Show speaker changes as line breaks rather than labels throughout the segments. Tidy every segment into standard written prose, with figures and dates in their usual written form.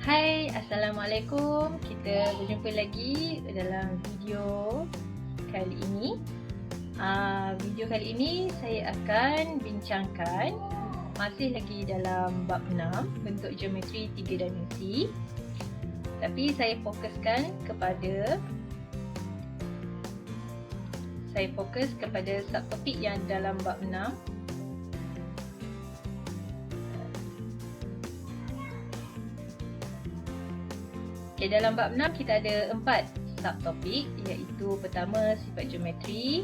Hai, Assalamualaikum. Kita berjumpa lagi dalam video kali ini. Video kali ini saya akan bincangkan masih lagi dalam bab 6, bentuk geometri 3 dimensi. Tapi saya fokus kepada subtopik yang dalam bab 6. Okay, dalam bab 6 kita ada 4 subtopik, iaitu pertama sifat geometri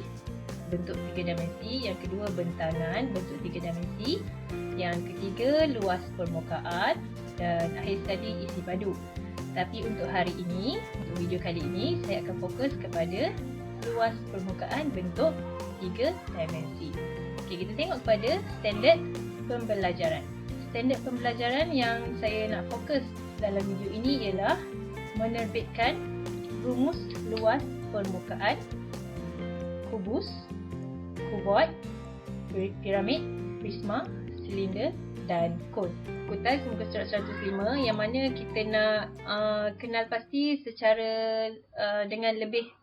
bentuk 3 dimensi, yang kedua bentangan bentuk 3 dimensi, yang ketiga luas permukaan, dan akhir sekali isi padu. Tapi untuk hari ini, untuk video kali ini, saya akan fokus kepada luas permukaan bentuk 3 dimensi. Okay, kita tengok kepada standard pembelajaran. Standard pembelajaran yang saya nak fokus dalam video ini ialah menerbitkan rumus luas permukaan kubus, kuboid, piramid, prisma, silinder dan kon. Kutas muka surat 105 yang mana kita nak kenal pasti secara dengan lebih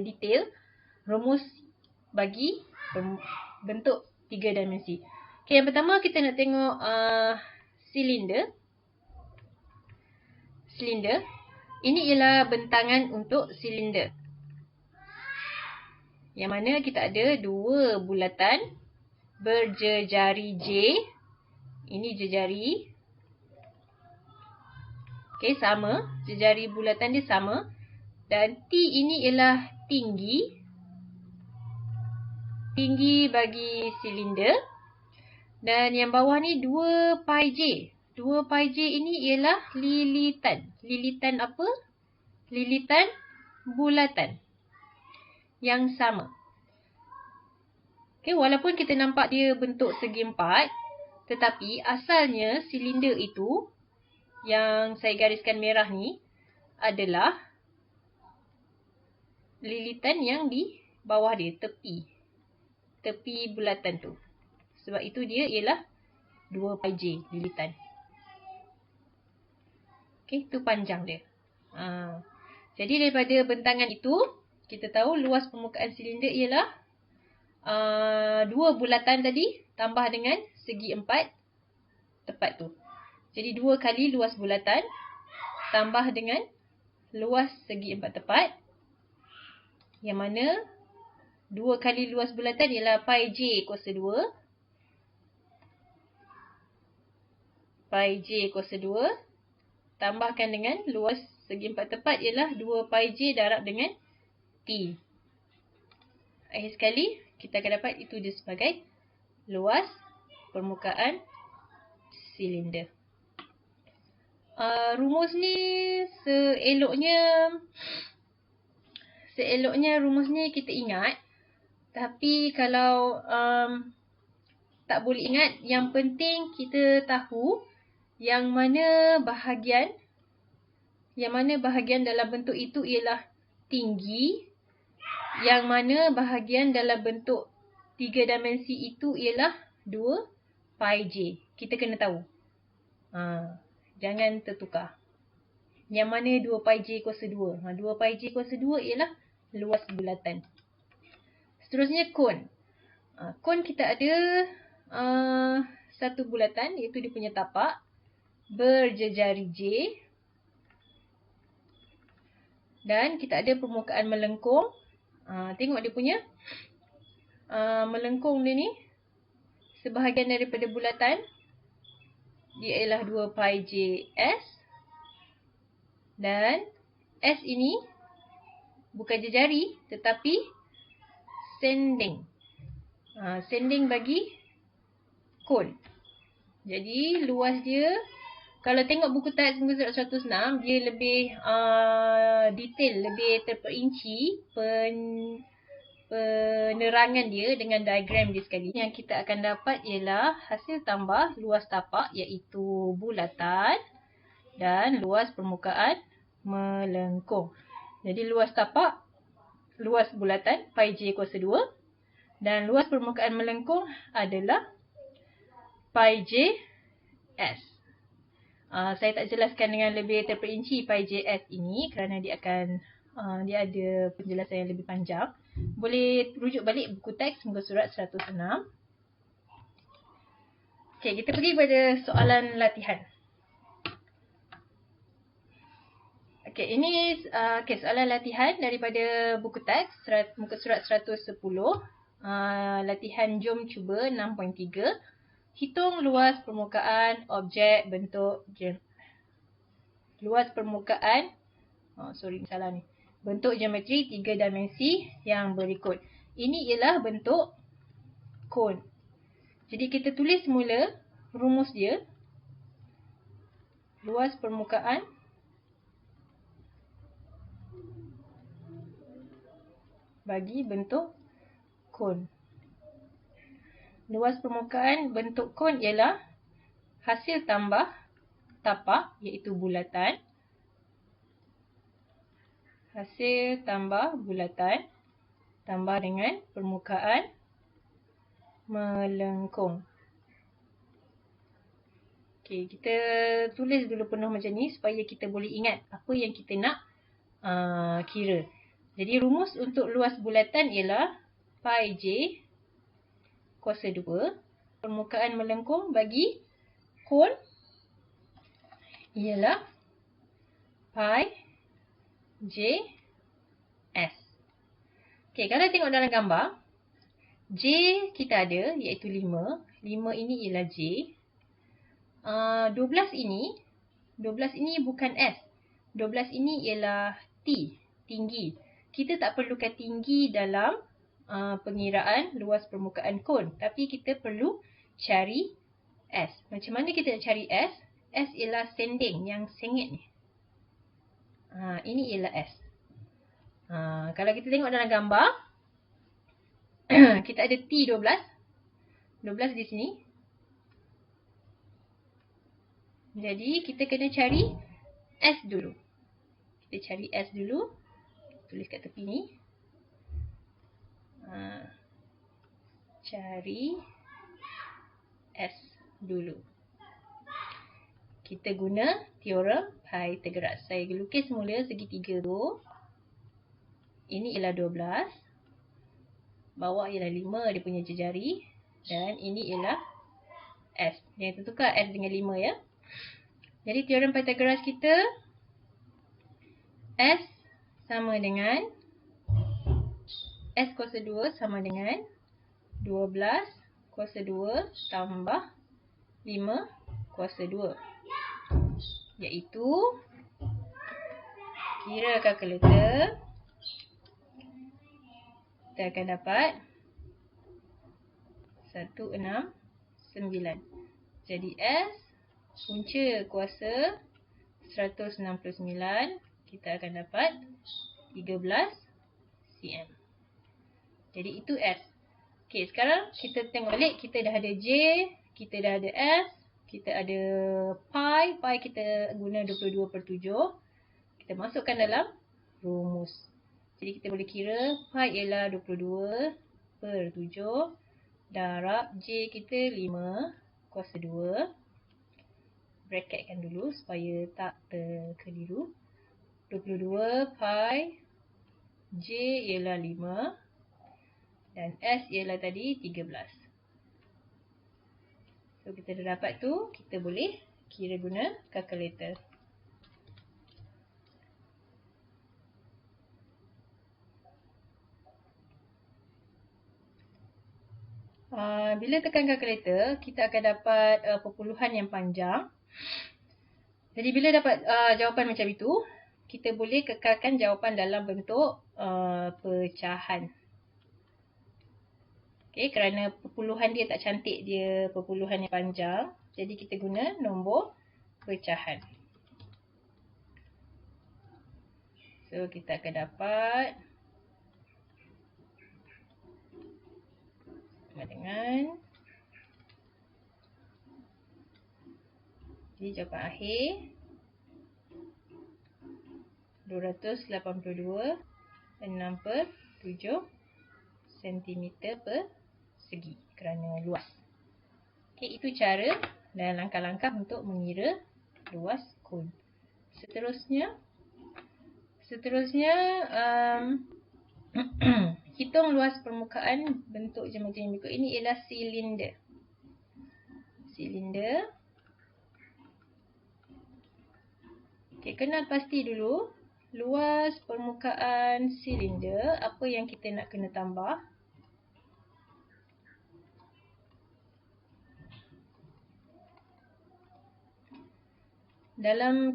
detail rumus bagi bentuk 3 dimensi. Okay, yang pertama kita nak tengok silinder. Silinder. Ini ialah bentangan untuk silinder. Yang mana kita ada dua bulatan berjejari J. Ini jejari. Okey, sama. Jejari bulatan dia sama. Dan T ini ialah tinggi. Tinggi bagi silinder. Dan yang bawah ni 2 pi J. 2 pi J ini ialah lilitan. Lilitan apa? Lilitan bulatan yang sama. Okay, walaupun kita nampak dia bentuk segi empat, tetapi asalnya silinder itu yang saya gariskan merah ni adalah lilitan yang di bawah dia, tepi. Tepi bulatan tu. Sebab itu dia ialah 2 pi J lilitan. Okey, itu panjang dia. Jadi daripada bentangan itu, kita tahu luas permukaan silinder ialah 2 bulatan tadi tambah dengan segi 4 tepat tu. Jadi 2 kali luas bulatan tambah dengan luas segi 4 tepat. Yang mana 2 kali luas bulatan ialah pi J kuasa 2. Pi J kuasa 2. Tambahkan dengan luas segi 4 tepat ialah 2 pi J darab dengan T. Akhir sekali, kita akan dapat itu dia sebagai luas permukaan silinder. Rumus ni seeloknya rumus ni kita ingat. Tapi kalau tak boleh ingat, yang penting kita tahu yang mana bahagian dalam bentuk itu ialah tinggi, yang mana bahagian dalam bentuk 3 dimensi itu ialah 2 pi J. Kita kena tahu. Jangan tertukar. Yang mana 2 pi J kuasa 2. 2 pi J kuasa 2 ialah luas bulatan. Seterusnya kon. Kon kita ada satu bulatan, iaitu dia punya tapak berjejari J. Dan kita ada permukaan melengkung. Tengok dia punya melengkung dia ni. Sebahagian daripada bulatan. Dia ialah 2 pi J S. Dan S ini bukan jejari tetapi sanding. Sanding bagi kon. Jadi luas dia, kalau tengok buku tahat muka surat 106, dia lebih detail, lebih terperinci penerangan dia dengan diagram dia sekali. Yang kita akan dapat ialah hasil tambah luas tapak, iaitu bulatan, dan luas permukaan melengkung. Jadi luas tapak, luas bulatan pi J kuasa 2, dan luas permukaan melengkung adalah pi J S. Saya tak jelaskan dengan lebih terperinci PyJS ini kerana dia ada penjelasan yang lebih panjang. Boleh rujuk balik buku teks muka surat 106. Okey, kita pergi pada soalan latihan. Okey, ini soalan latihan daripada buku teks muka surat 110. Latihan jom cuba 6.3. Hitung luas permukaan objek bentuk luas permukaan salah ni. Bentuk geometri 3 dimensi yang berikut. Ini ialah bentuk kon. Jadi kita tulis mula rumus dia. Luas permukaan bagi bentuk kon. Luas permukaan bentuk kon ialah hasil tambah tapak iaitu bulatan. Hasil tambah bulatan tambah dengan permukaan melengkung. Okey, kita tulis dulu penuh macam ni supaya kita boleh ingat apa yang kita nak kira. Jadi rumus untuk luas bulatan ialah pi j kuasa 2. Permukaan melengkung bagi kon ialah pi j s. Okey, kalau tengok dalam gambar, j kita ada iaitu 5. 5 ini ialah j. 12 ini bukan s. 12 ini ialah t, tinggi. Kita tak perlukan tinggi dalam pengiraan luas permukaan kon, tapi kita perlu cari s. Macam mana kita nak cari s? S ialah sending, yang sengit ni. Ini ialah s. Kalau kita tengok dalam gambar, kita ada T12. 12 di sini. Jadi kita kena cari s dulu. Kita cari s dulu. Tulis kat tepi ni. Cari s dulu. Kita guna teorem Pythagoras. Saya lukis mula segitiga tu. Ini ialah 12. Bawah ialah 5 dia punya jejari. Dan ini ialah s. Yang tukar s dengan 5 ya. Jadi teorem Pythagoras kita, s sama dengan S kuasa 2 sama dengan 12 kuasa 2 tambah 5 kuasa 2. Iaitu, kira kalkulator, kita akan dapat 169. Jadi S punca kuasa 169, kita akan dapat 13 cm. Jadi itu S. Okey, sekarang kita tengok balik. Kita dah ada J, kita dah ada S, kita ada pi. Pi kita guna 22/7. Kita masukkan dalam rumus. Jadi kita boleh kira pi ialah 22/7. Darab J kita 5 kuasa 2. Bracketkan dulu supaya tak terkeliru. 22 pi J ialah 5 dan S ialah tadi 13. So kita dah dapat tu, kita boleh kira guna kalkulator. Bila tekan kalkulator, kita akan dapat perpuluhan yang panjang. Jadi bila dapat jawapan macam itu, kita boleh kekalkan jawapan dalam bentuk pecahan. Okey, kerana perpuluhan dia tak cantik, dia perpuluhan yang panjang. Jadi kita guna nombor pecahan. So kita akan dapat sama dengan, jadi jawapan akhir 282/6/7 cm persegi kerana luas. Okey, itu cara dan langkah-langkah untuk mengira luas kon. Seterusnya hitung luas permukaan bentuk geometri yang berikut. Ini ialah silinder. Okey, kenal pasti dulu luas permukaan silinder, apa yang kita nak kena tambah.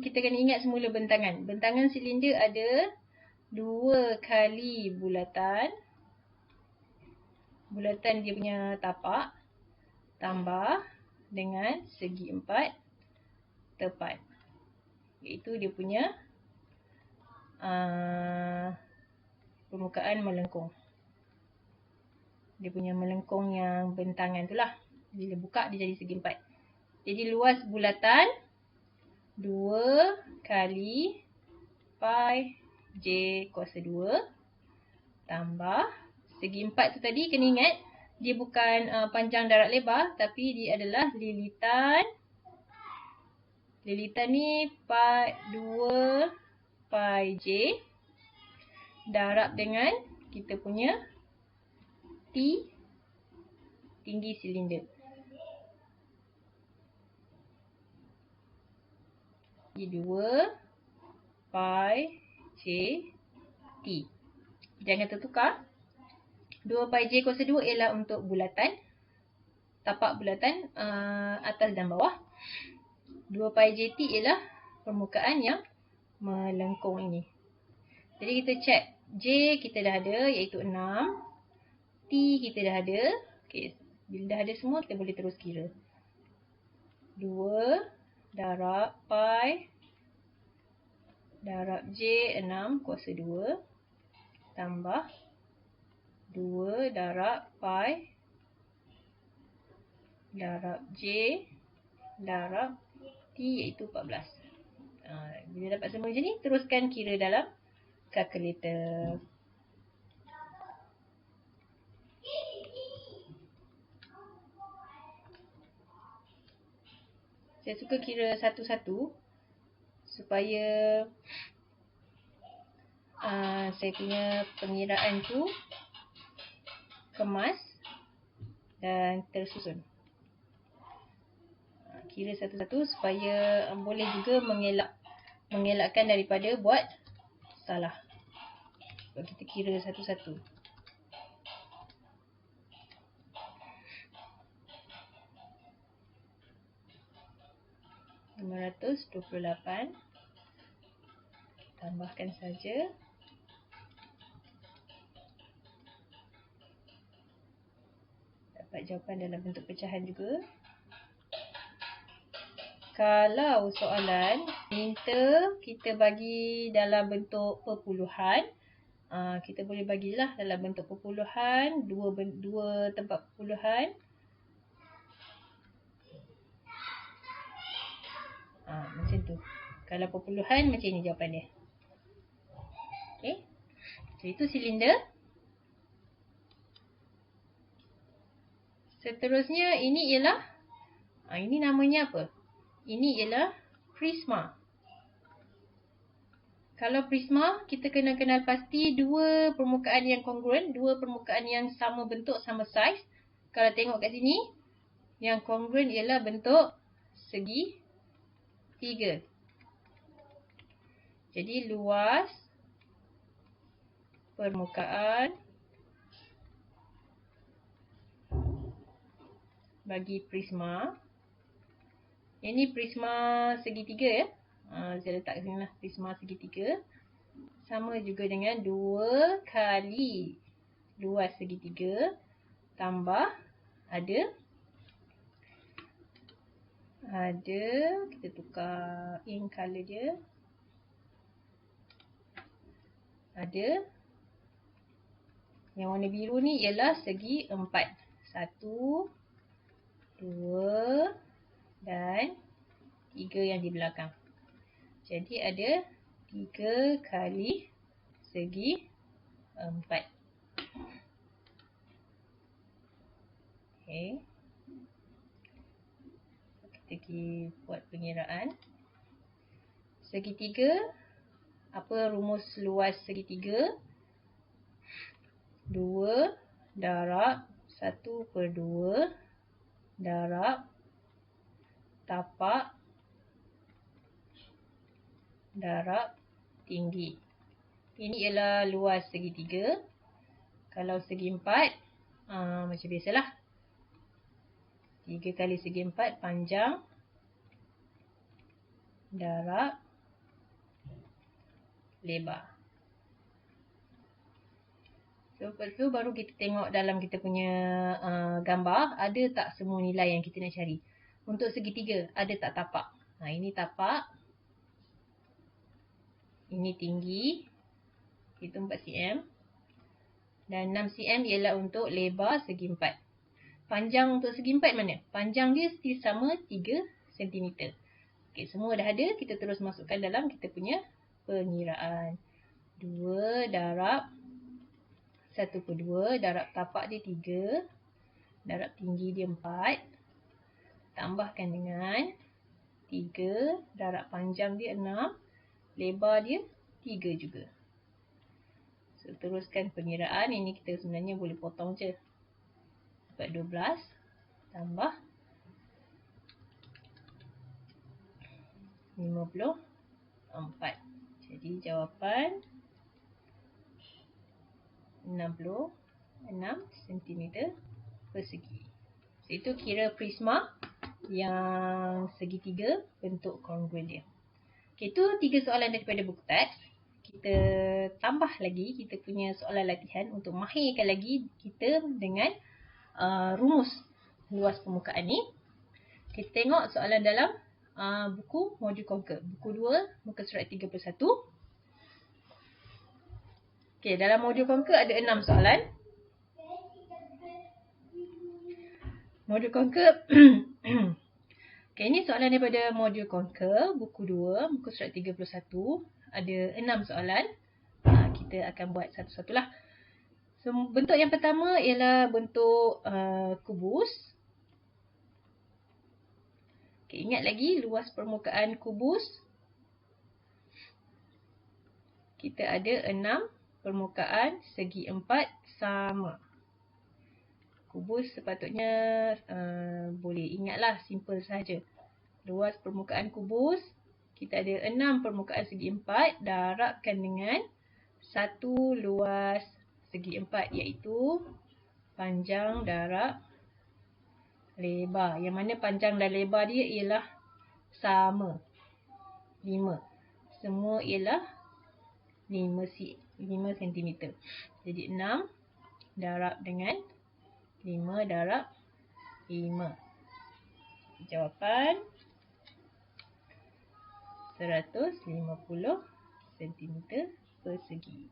Kita kena ingat semula bentangan. Bentangan silinder ada 2 kali bulatan. Bulatan dia punya tapak tambah dengan segi 4 tepat. Iaitu dia punya permukaan melengkung. Dia punya melengkung yang bentangan tu lah. Bila buka dia jadi segi 4. Jadi luas bulatan 2 kali pi j kuasa 2 tambah segi 4 tu tadi kena ingat dia bukan panjang darab lebar, tapi dia adalah lilitan. Lilitan ni 2 pi j darab dengan kita punya T, tinggi silinder. Jadi 2 pi j T. Jangan tertukar. 2 pi j kuasa 2 ialah untuk bulatan. Tapak bulatan atas dan bawah. 2 pi j T ialah permukaan yang melengkung ini. Jadi kita cek. J kita dah ada iaitu 6. T kita dah ada. Okay. Bila dah ada semua kita boleh terus kira. 2 darab pi darab j 6 kuasa 2 tambah 2 darab pi darab j darab t iaitu 14. Bila dapat semua macam ni, teruskan kira dalam kalkulator. Saya suka kira satu-satu supaya saya punya pengiraan tu kemas dan tersusun. Kira satu-satu supaya boleh juga mengelakkan daripada buat salah. Sebab kita kira satu-satu. $528. Tambahkan saja. Dapat jawapan dalam bentuk pecahan juga. Kalau soalan minta kita bagi dalam bentuk perpuluhan, kita boleh bagilah dalam bentuk perpuluhan, dua tempat perpuluhan. Macam tu. Kalau perpuluhan macam ni jawapan dia. Okey. So itu silinder. Seterusnya ini ialah ini namanya apa? Ini ialah prisma. Kalau prisma, kita kena kenal pasti dua permukaan yang kongruen, dua permukaan yang sama bentuk, sama saiz. Kalau tengok kat sini, yang kongruen ialah bentuk segi 3. Jadi luas permukaan bagi prisma. Ini prisma segitiga ya. Saya letak sini lah, prisma segitiga. Sama juga dengan 2 kali luas segitiga tambah ada kita tukar ink color dia. Ada yang warna biru ni ialah segi 4. 1, 2 dan 3 yang di belakang. Jadi ada 3 kali segi 4. Okey. Kita pergi buat pengiraan. segitiga, rumus luas segitiga? 2 darab 1/2 darab tapak darab tinggi. Ini ialah luas segitiga. Kalau segi empat, macam biasalah. 3 kali segi empat panjang darab lebar. So, lepas tu baru kita tengok dalam kita punya gambar, ada tak semua nilai yang kita nak cari. Untuk segitiga, ada tak tapak? Ini tapak. Ini tinggi. Itu 4 cm. Dan 6 cm ialah untuk lebar segi empat. Panjang untuk segi empat mana? Panjang dia still sama 3 cm. Okey, semua dah ada. Kita terus masukkan dalam kita punya pengiraan. 2 darab 1/2 darab tapak dia 3. Darab tinggi dia 4. Tambahkan dengan 3 darab panjang dia 6. Lebar dia 3 juga. So, teruskan pengiraan. Ini kita sebenarnya boleh potong je. Dapat 12 tambah 54. Jadi jawapan 66 cm persegi. So, itu kira prisma yang segitiga bentuk kongruent dia. Okay, itu 3 soalan daripada buku teks. Kita tambah lagi kita punya soalan latihan untuk mahirkan lagi kita dengan rumus luas permukaan ni. Kita tengok soalan dalam buku modul Conquer. Buku 2, muka surat 31. Okay, dalam modul Conquer ada 6 soalan. Modul Conquer. Okay, ini soalan daripada modul Conquer, buku 2, muka surat 31. Ada 6 soalan. Kita akan buat satu-satulah. So, bentuk yang pertama ialah bentuk kubus. Okay, ingat lagi luas permukaan kubus. Kita ada 6 permukaan segi 4 sama. Kubus sepatutnya boleh ingatlah, simple saja. Luas permukaan kubus, kita ada 6 permukaan segi 4 darabkan dengan 1 luas segi 4, iaitu panjang darab lebar. Yang mana panjang dan lebar dia ialah sama, 5. Semua ialah 5 cm. Jadi 6 darab dengan 5 darab 5. Jawapan 150 cm persegi.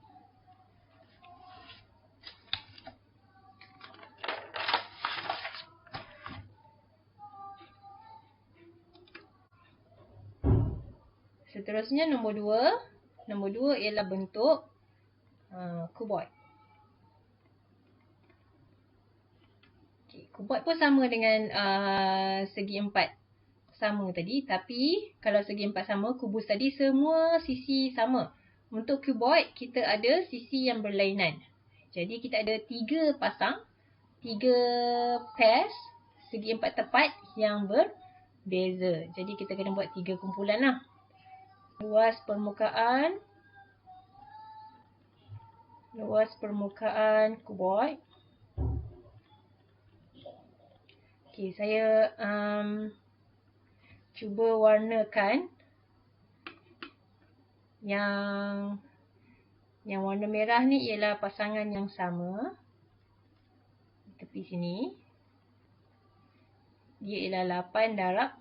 Seterusnya nombor 2. Nombor 2 ialah bentuk kuboid. Kuboid pun sama dengan segi 4 sama tadi, tapi kalau segi 4 sama, kubus tadi semua sisi sama. Untuk kuboid kita ada sisi yang berlainan. Jadi kita ada 3 pasang, 3 pairs segi 4 tepat yang berbeza. Jadi kita kena buat 3 kumpulan lah. Luas permukaan kuboid. Okey, saya cuba warnakan yang warna merah ni ialah pasangan yang sama. Tepi sini. Dia ialah 8 darab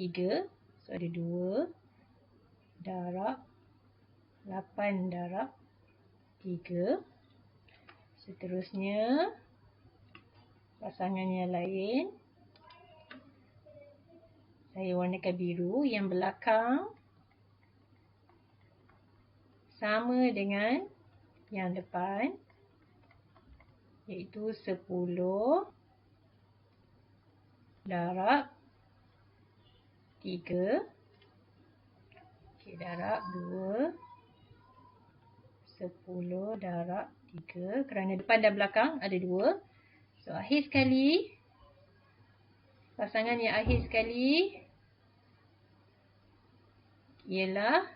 3. So ada 2 darab 8 darab 3. Seterusnya pasangan yang lain. Saya warnakan biru. Yang belakang sama dengan yang depan, iaitu 10 darab 3. Okey, darab 2, 10 darab 3. Kerana depan dan belakang ada 2. So, akhir sekali, pasangan yang akhir sekali ialah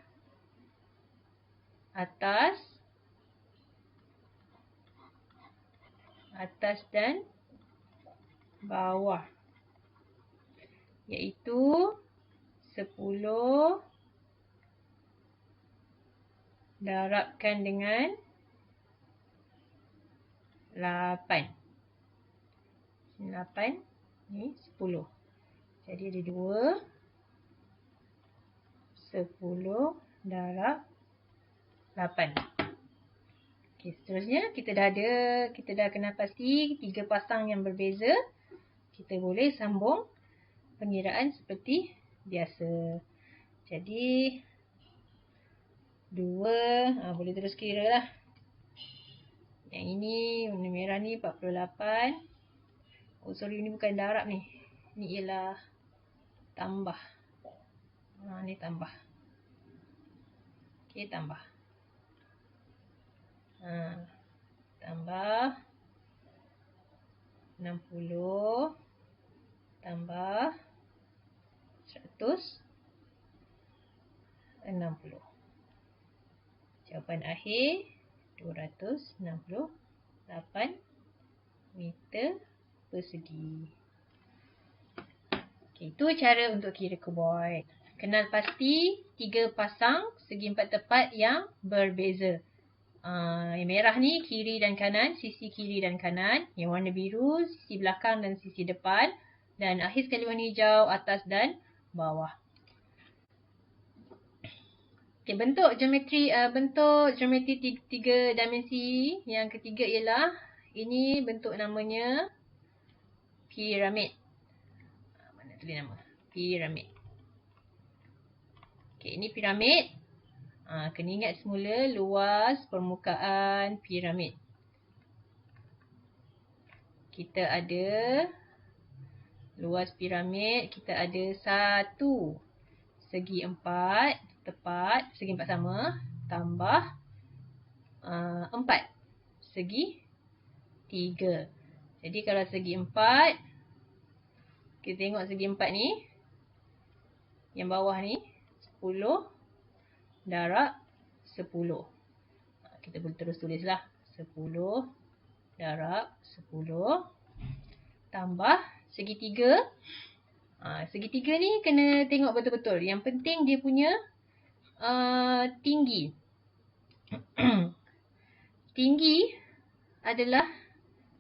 atas dan bawah, iaitu 10 darabkan dengan 8. 8 ni 10. Jadi ada 2, 10 darab 8. Okey, seterusnya kita dah kenal pasti 3 pasang yang berbeza. Kita boleh sambung pengiraan seperti biasa. Jadi 2, boleh terus kira lah. Yang ini warna merah ni 48. Oh sorry, ni bukan darab ni. Ni ialah tambah. Ni tambah. Okey, tambah. Tambah 60 tambah 160. Jawapan akhir 268 meter persegi. Okey, itu cara untuk kira kuboid. Kenal pasti 3 pasang segi empat tepat yang berbeza. Yang merah ni kiri dan kanan, sisi kiri dan kanan. Yang warna biru sisi belakang dan sisi depan. Dan akhir sekali warna hijau atas dan bawah. Okay, bentuk geometri 3 dimensi yang ketiga ialah ini bentuk namanya piramid. Mana tulis nama? Piramid. Okay, ini piramid. Kena ingat semula luas permukaan piramid. Kita ada luas piramid, kita ada 1 segi 4 tepat, segi 4 sama, tambah 4 segi 3. Jadi kalau segi 4, kita tengok segi 4 ni, yang bawah ni 10 darab 10. Kita boleh terus tulislah 10 darab 10 tambah segi 3. Segi 3 ni kena tengok betul-betul. Yang penting dia punya tinggi. Tinggi adalah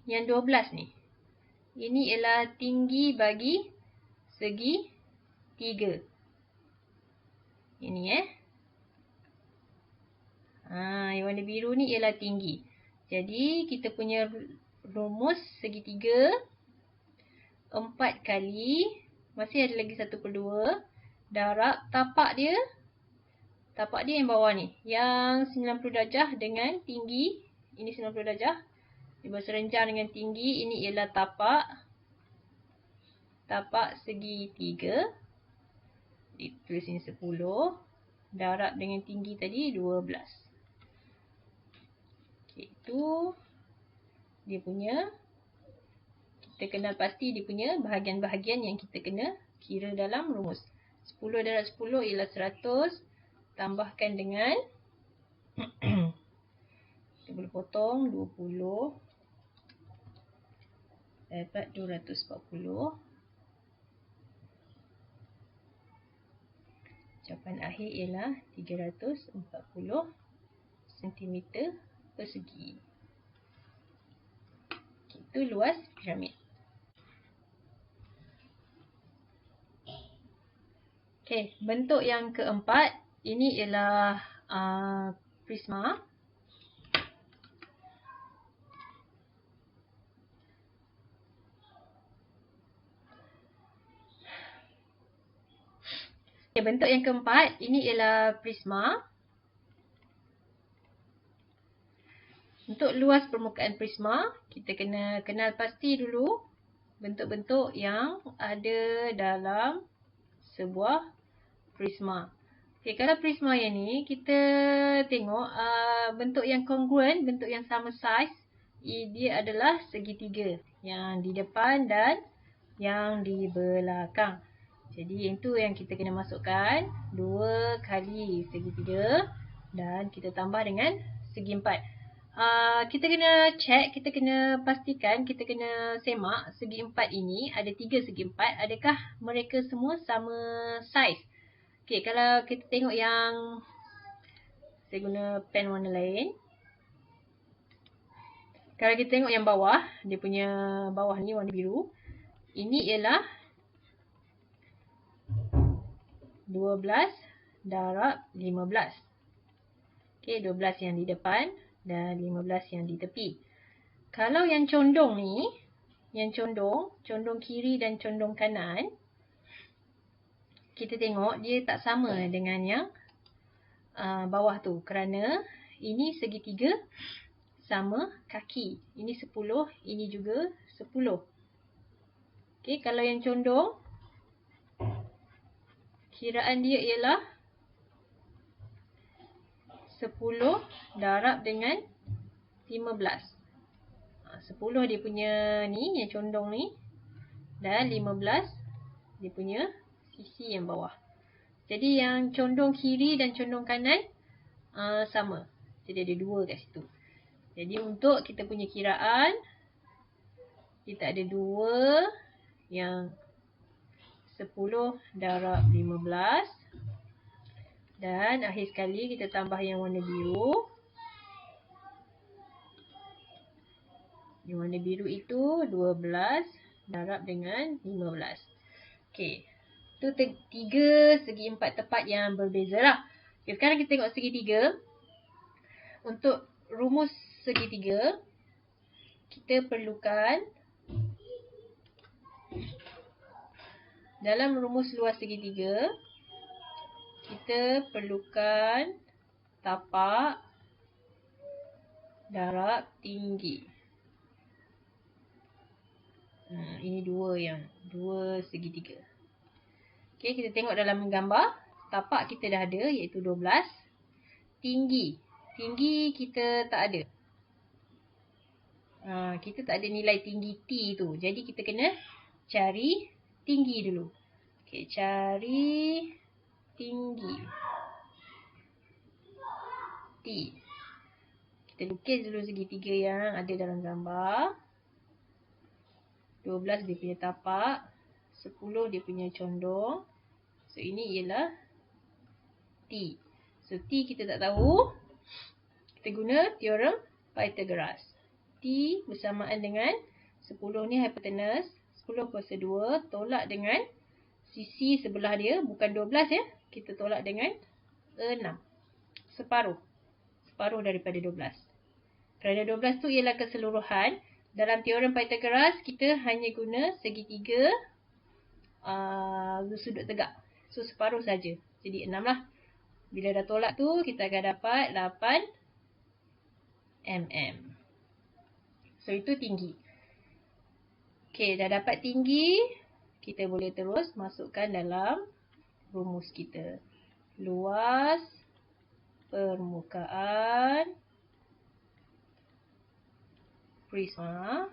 yang 12 ni. Ini ialah tinggi bagi segi 3. Ini yang warna biru ni ialah tinggi. Jadi kita punya rumus segi 3 4 kali, masih ada lagi 1/2 darab tapak dia yang bawah ni, yang 90 darjah dengan tinggi. Ini 90 darjah dia berserenjang dengan tinggi. Ini ialah tapak segi 3. Ditulis ini 10 darab dengan tinggi tadi 12. Okay, itu dia punya, kita kenal pasti dia punya bahagian-bahagian yang kita kena kira dalam rumus. 10 darab 10 ialah 100. Tambahkan dengan kita boleh potong 20 dapat 240. Jawapan akhir ialah 340 cm persegi. Itu luas piramid. Okey, bentuk yang keempat ini ialah prisma. Okay, bentuk yang keempat ini ialah prisma. Untuk luas permukaan prisma, kita kena kenal pasti dulu bentuk-bentuk yang ada dalam sebuah prisma. Okay, kalau prisma yang ni, kita tengok bentuk yang kongruent, bentuk yang sama saiz, dia adalah segitiga. Yang di depan dan yang di belakang. Jadi itu yang kita kena masukkan 2 kali segitiga dan kita tambah dengan segi 4. Kita kena check, kita kena pastikan, kita kena semak segi 4 ini, ada 3 segi 4, adakah mereka semua sama saiz? Okey, kalau kita tengok yang saya guna pen warna lain. Kalau kita tengok yang bawah, dia punya bawah ni warna biru. Ini ialah 12 darab 15. Okey, 12 yang di depan dan 15 yang di tepi. Kalau yang condong ni, yang condong kiri dan condong kanan, kita tengok dia tak sama dengan yang bawah tu. Kerana ini segitiga sama kaki. Ini 10, ini juga 10. Okey, kalau yang condong, kiraan dia ialah 10 darab dengan 15. 10 dia punya ni, yang condong ni. Dan 15 dia punya sisi yang bawah. Jadi yang condong kiri dan condong kanan sama. Jadi ada 2 kat situ. Jadi untuk kita punya kiraan, kita ada 2 yang 10 darab 15. Dan akhir sekali kita tambah yang warna biru. Yang warna biru itu 12 darab dengan 15. Okey. Itu 3 segi 4 tepat yang berbeza lah. Okay, sekarang kita tengok segitiga. Untuk rumus segitiga, kita perlukan dalam rumus luas segitiga, kita perlukan tapak darab tinggi. Ini 2 segitiga. Okey, kita tengok dalam gambar. Tapak kita dah ada, iaitu 12. Tinggi kita tak ada. Kita tak ada nilai tinggi T tu. Jadi kita kena cari tinggi dulu. Okey, cari tinggi T. Kita lukis dulu segitiga yang ada dalam gambar. 12 dia punya tapak, 10 dia punya condong. So ini ialah T. So T kita tak tahu. Kita guna teorem Pythagoras. T bersamaan dengan 10 ni hipotenus, 10 kuasa 2 tolak dengan sisi sebelah dia, bukan 12 ya. Kita tolak dengan 6. Separuh daripada 12. Kerana 12 tu ialah keseluruhan. Dalam teorem Pythagoras, kita hanya guna segitiga sudut tegak. So, separuh saja. Jadi, 6 lah. Bila dah tolak tu, kita akan dapat 8 mm. So, itu tinggi. Okey, dah dapat tinggi. Kita boleh terus masukkan dalam rumus kita. Luas permukaan prisma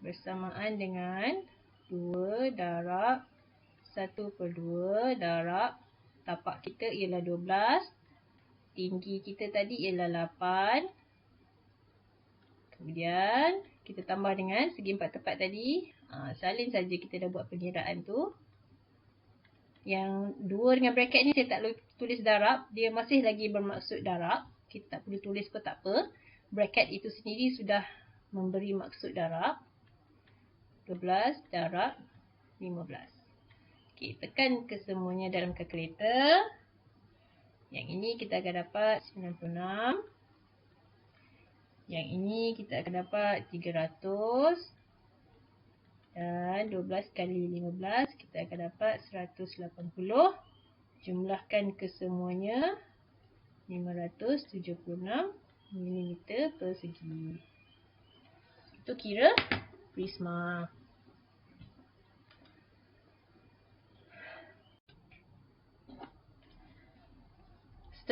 bersamaan dengan 2 darab 1/2 darab tapak kita ialah 12. Tinggi kita tadi ialah 8. Kemudian kita tambah dengan segi 4 tepat tadi. Salin saja kita dah buat pengiraan tu. Yang 2 dengan bracket ni saya tak tulis darab. Dia masih lagi bermaksud darab. Kita tak perlu tulis pun tak apa. Bracket itu sendiri sudah memberi maksud darab. 12 darab 15. Okey, tekan kesemuanya dalam kalkulator. Yang ini kita akan dapat 96. Yang ini kita akan dapat 300. Dan 12 kali 15 kita akan dapat 180. Jumlahkan kesemuanya 576 mm persegi. Itu kira prisma.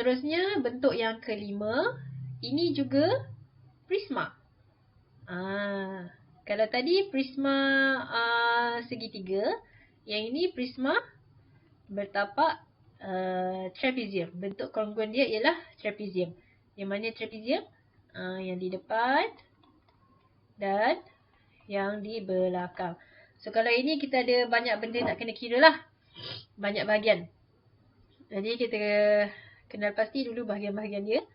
Seterusnya bentuk yang kelima. Ini juga prisma. Kalau tadi prisma segitiga, yang ini prisma bertapak trapezium. Bentuk kongruent dia ialah trapezium. Yang mana trapezium? Yang di depan dan yang di belakang. So kalau ini kita ada banyak benda nak kena kira lah. Banyak bahagian. Jadi kita kenal pasti dulu bahagian-bahagian dia.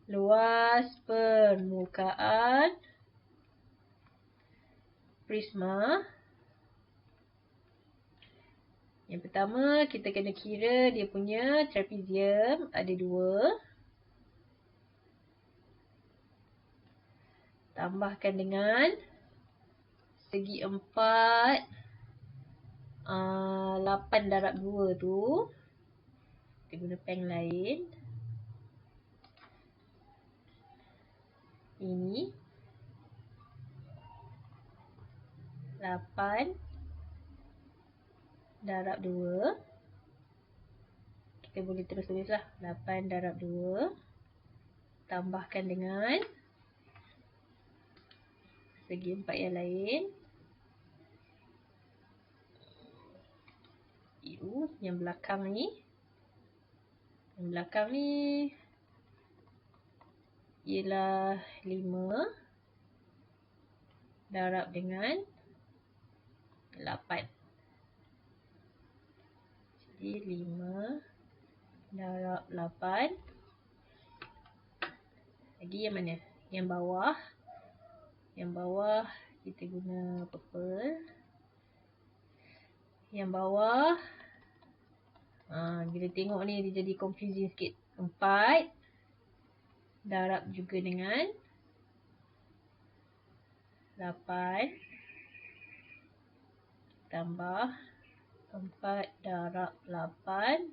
Luas permukaan prisma. Yang pertama kita kena kira dia punya trapezium ada 2. Tambahkan dengan segi 4 8 darab 2 tu. Kita guna pen lain. Ini 8 darab 2. Kita boleh terus tulis lah. 8 darab 2. Tambahkan dengan segi 4 yang lain. Yang belakang ni. Yang belakang ni ialah 5 darab dengan 8. Jadi 5 darab 8. Lagi yang mana? Yang bawah. Yang bawah kita guna purple. Yang bawah bila tengok ni dia jadi confusing sikit. 4 darab juga dengan 8 tambah 4 darab 8.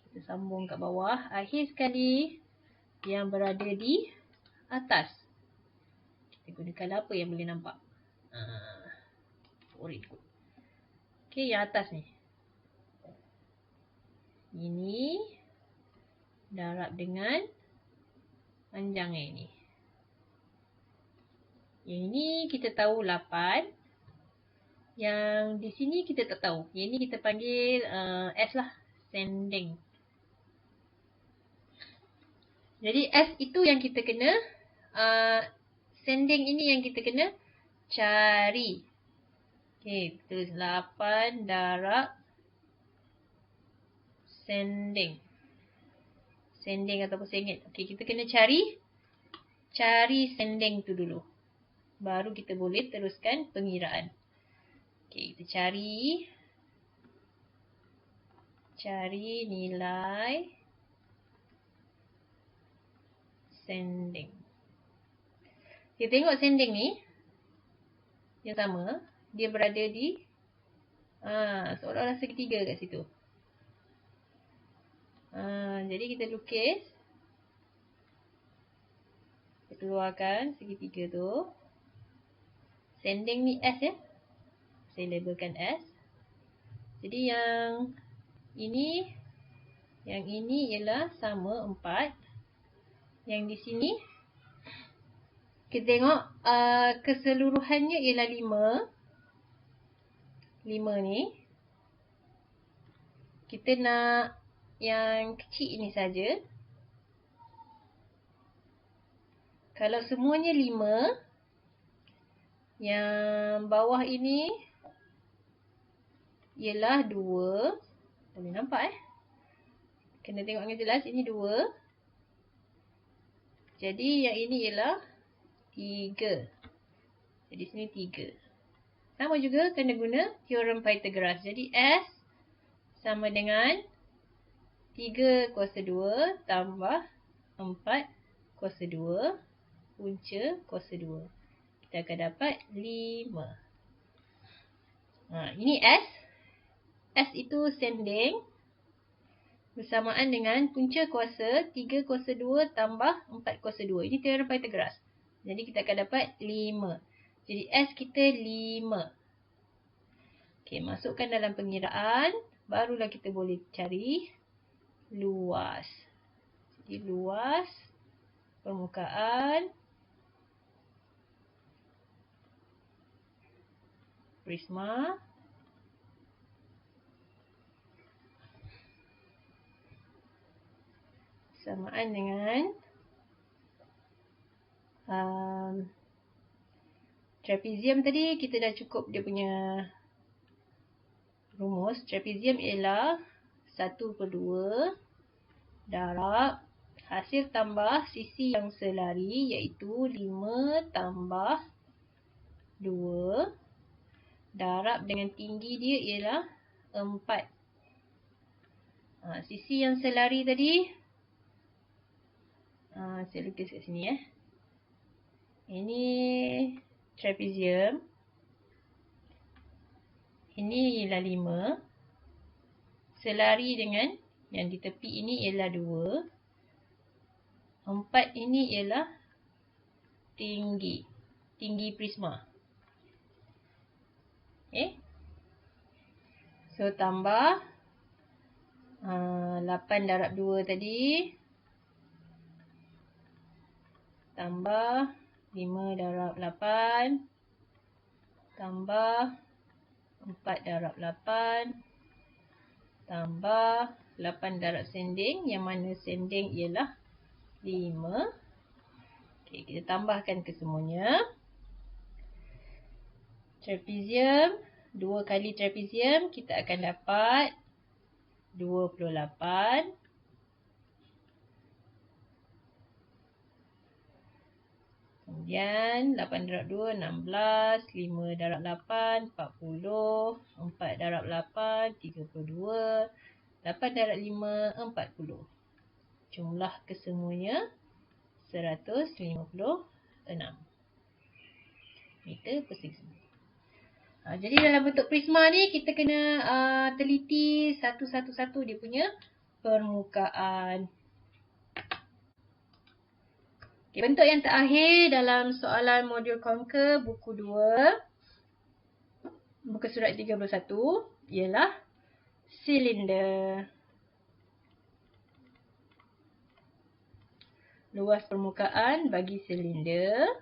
Kita sambung kat bawah. Akhir sekali yang berada di atas. Kita gunakan apa yang boleh nampak? Orange. Okey, yang atas ni. Ini darab dengan panjang yang ini. Yang ini kita tahu 8. Yang di sini kita tak tahu. Yang ini kita panggil S lah. Sending. Jadi S itu yang kita kena sending ini yang kita kena cari. Okey, tulis 8 darab sending. Sending ataupun sengit. Okey, kita kena cari sending tu dulu. Baru kita boleh teruskan pengiraan. Okey, kita cari nilai sending. Kita tengok sending ni yang sama, dia berada di seolah-olah segitiga kat situ. Jadi kita lukis, kita keluarkan segitiga tu. Sending ni S ya. Saya labelkan S. Jadi yang ini ialah sama 4. Yang di sini kita tengok keseluruhannya ialah 5. 5 ni. Kita nak yang kecil ini saja. Kalau semuanya 5, yang bawah ini ialah 2. Boleh nampak kena tengok dengan jelas. Ini 2. Jadi yang ini ialah 3. Jadi sini 3. Sama juga kena guna teorem Pythagoras. Jadi S sama dengan 3 kuasa 2 tambah 4 kuasa 2 punca kuasa 2. Kita akan dapat 5. Ini S. S itu sending. Bersamaan dengan punca kuasa 3 kuasa 2 tambah 4 kuasa 2. Ini teorem Pythagoras. Jadi kita akan dapat 5. Jadi S kita 5. Okey, masukkan dalam pengiraan. Barulah kita boleh cari luas. Jadi luas permukaan prisma samaan dengan trapezium tadi kita dah cukup dia punya rumus. Trapezium ialah 1/2 darab hasil tambah sisi yang selari iaitu 5 tambah 2 darab dengan tinggi dia ialah 4. Sisi yang selari tadi saya lukis kat sini . Ini trapezium. Ini ialah 5. Selari dengan yang di tepi ini ialah 2. 4 ini ialah tinggi prisma. So tambah 8 darab 2 tadi. Tambah 5 darab 8. Tambah 4 darab 8. Tambah 8 darab sending. Yang mana sending ialah 5. Okey, kita tambahkan kesemuanya. Trapezium. 2 kali trapezium kita akan dapat 28. Kemudian 8 darab 2, 16. 5 darab 8, 40. 4 darab 8, 32. 8 darab 5, 40. Jumlah kesemuanya 156 meter persegi. Jadi dalam bentuk prisma ni kita kena teliti satu-satu dia punya permukaan. Okay, bentuk yang terakhir dalam soalan modul Conquer buku 2, muka surat 31 ialah silinder. Luas permukaan bagi silinder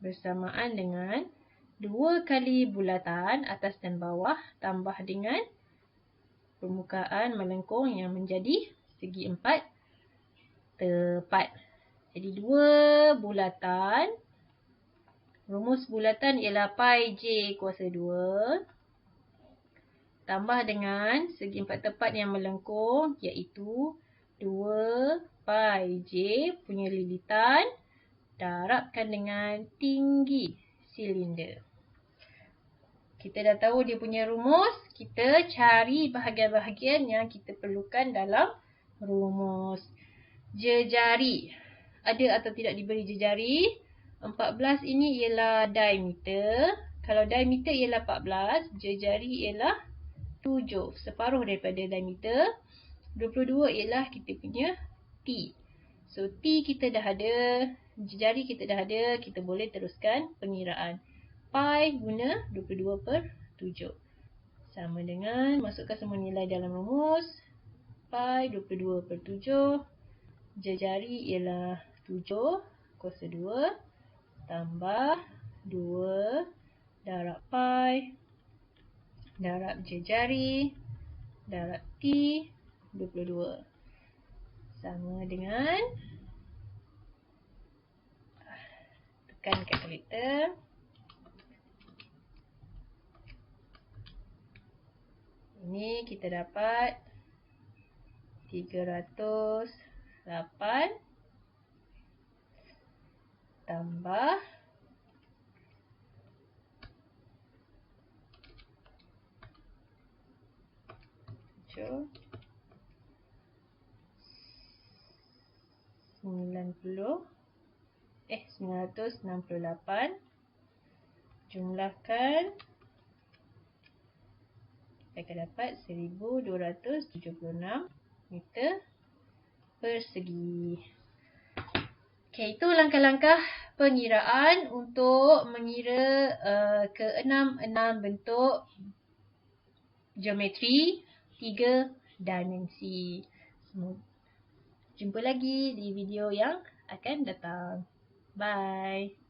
bersamaan dengan 2 kali bulatan atas dan bawah tambah dengan permukaan melengkung yang menjadi segi 4 tepat. Jadi 2 bulatan. Rumus bulatan ialah pi j kuasa 2 tambah dengan segi 4 tepat yang melengkung iaitu 2 pi j punya lilitan darabkan dengan tinggi silinder. Kita dah tahu dia punya rumus. Kita cari bahagian-bahagian yang kita perlukan dalam rumus. Jejari. Ada atau tidak diberi jejari? 14 ini ialah diameter. Kalau diameter ialah 14, jejari ialah 7. Separuh daripada diameter. 22 ialah kita punya T. So T kita dah ada. Jejari kita dah ada. Kita boleh teruskan pengiraan. Pi guna 22/7. Sama dengan masukkan semua nilai dalam rumus. Pi 22/7. Jejari ialah 7 kuasa 2 tambah 2 darab pi darab jejari darab T 22. Sama dengan tekan kalkulator. Ini kita dapat 308 tambah 968. Jumlahkan, kita akan dapat 1276 meter persegi. Okey, itu langkah-langkah pengiraan untuk mengira keenam bentuk geometri 3 dimensi. Jumpa lagi di video yang akan datang. Bye.